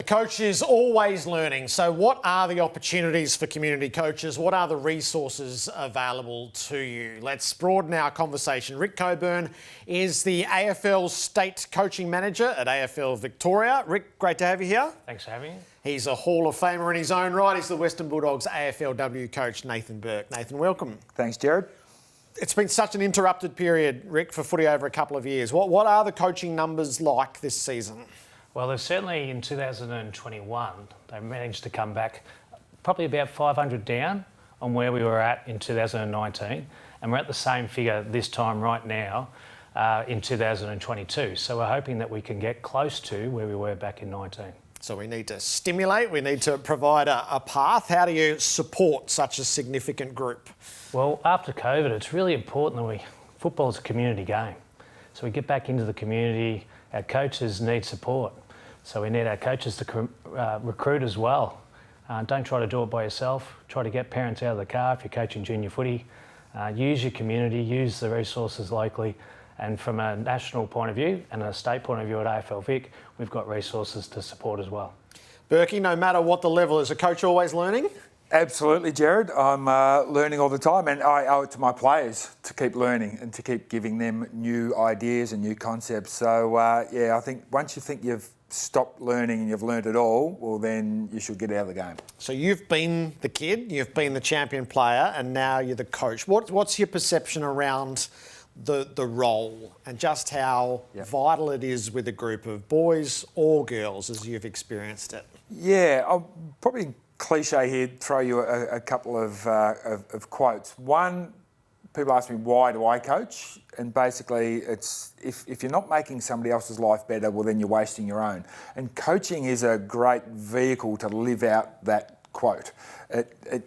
coach is always learning. So what are the opportunities for community coaches? What are the resources available to you? Let's broaden our conversation. Rick Coburn is the AFL State Coaching Manager at AFL Victoria. Rick, great to have you here. Thanks for having me. He's a Hall of Famer in his own right. He's the Western Bulldogs AFLW coach, Nathan Burke. Nathan, welcome. Thanks, Jared. It's been such an interrupted period, Rick, for footy over a couple of years. What are the coaching numbers like this season? Well, there's certainly in 2021, they managed to come back probably about 500 down on where we were at in 2019. And we're at the same figure this time right now in 2022. So we're hoping that we can get close to where we were back in 19. So we need to stimulate, we need to provide a path. How do you support such a significant group? Well, after COVID, it's really important that football is a community game. So we get back into the community. Our coaches need support. So we need our coaches to recruit as well. Don't try to do it by yourself. Try to get parents out of the car if you're coaching junior footy. Use your community, use the resources locally. And from a national point of view and a state point of view at AFL Vic, we've got resources to support as well. Burke, no matter what the level, is a coach always learning? Absolutely, Jared. I'm learning all the time, and I owe it to my players to keep learning and to keep giving them new ideas and new concepts. So, I think once you think you've stopped learning and you've learned it all, well, then you should get out of the game. So you've been the kid, you've been the champion player, and now you're the coach. What's your perception around the role and just how vital it is with a group of boys or girls as you've experienced it? Yeah, I'll probably cliche here, throw you a couple of quotes. One, people ask me, why do I coach? And basically it's, if you're not making somebody else's life better, well then you're wasting your own. And coaching is a great vehicle to live out that quote.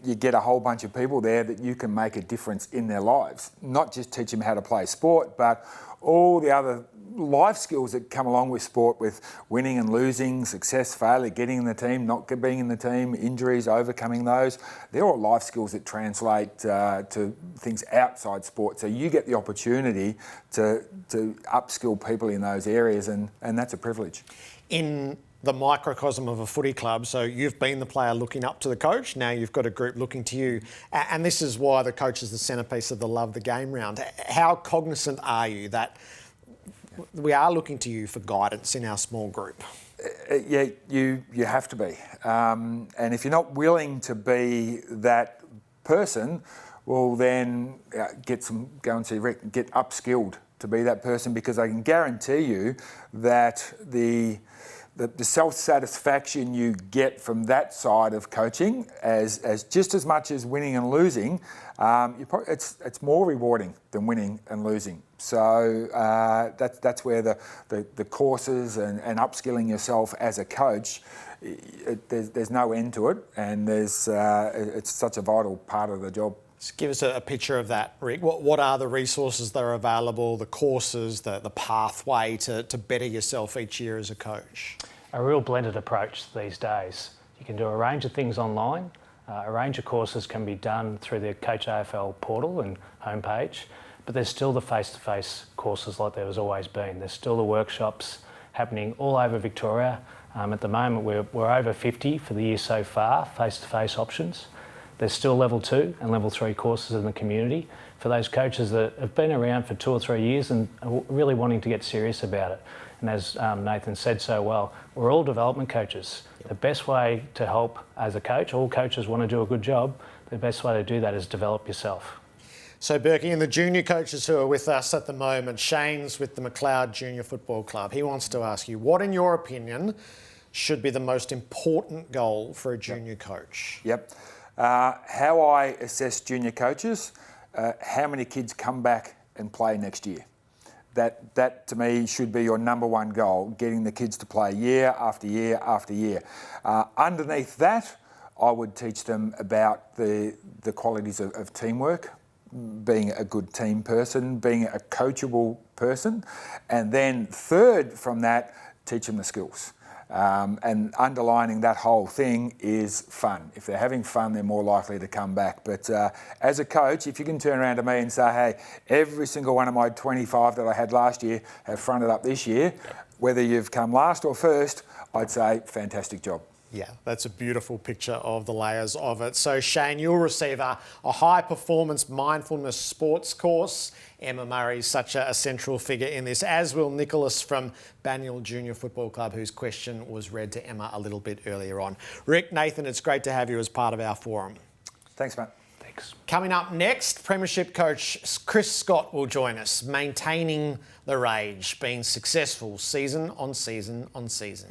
You get a whole bunch of people there that you can make a difference in their lives. Not just teach them how to play sport, but all the other life skills that come along with sport, with winning and losing, success, failure, getting in the team, not being in the team, injuries, overcoming those. They're all life skills that translate to things outside sport. So you get the opportunity to upskill people in those areas, and that's a privilege. In the microcosm of a footy club, so you've been the player looking up to the coach, now you've got a group looking to you, and this is why the coach is the centrepiece of the Love the Game round. How cognizant are you that we are looking to you for guidance in our small group? Yeah, you have to be. And if you're not willing to be that person, well then go and see Rick, get upskilled to be that person, because I can guarantee you that the self-satisfaction you get from that side of coaching, as just as much as winning and losing, it's more rewarding than winning and losing. So that's where the courses and upskilling yourself as a coach, there's no end to it, and it's such a vital part of the job. Just give us a picture of that, Rick. What are the resources that are available, the courses, the pathway to better yourself each year as a coach? A real blended approach these days. You can do a range of things online. A range of courses can be done through the Coach AFL portal and homepage, but there's still the face-to-face courses like there has always been. There's still the workshops happening all over Victoria. At the moment, we're over 50 for the year so far, face-to-face options. There's still level 2 and level 3 courses in the community for those coaches that have been around for 2 or 3 years and are really wanting to get serious about it. And as Nathan said so well, we're all development coaches. The best way to help as a coach, all coaches want to do a good job, the best way to do that is develop yourself. So Burke, and the junior coaches who are with us at the moment, Shane's with the McLeod Junior Football Club. He wants to ask you, what in your opinion should be the most important goal for a junior coach? Yep. How I assess junior coaches, how many kids come back and play next year. That to me should be your number one goal, getting the kids to play year after year after year. Underneath that, I would teach them about the qualities of teamwork, being a good team person, being a coachable person, and then third from that, teach them the skills. And underlining that whole thing is fun. If they're having fun, they're more likely to come back. But as a coach, if you can turn around to me and say, hey, every single one of my 25 that I had last year have fronted up this year, whether you've come last or first, I'd say fantastic job. Yeah, that's a beautiful picture of the layers of it. So Shane, you'll receive a high performance mindfulness sports course. Emma Murray's such a central figure in this, as will Nicholas from Banyule Junior Football Club, whose question was read to Emma a little bit earlier on. Rick, Nathan, it's great to have you as part of our forum. Thanks, mate. Thanks. Coming up next, Premiership coach Chris Scott will join us, maintaining the rage, being successful season on season on season.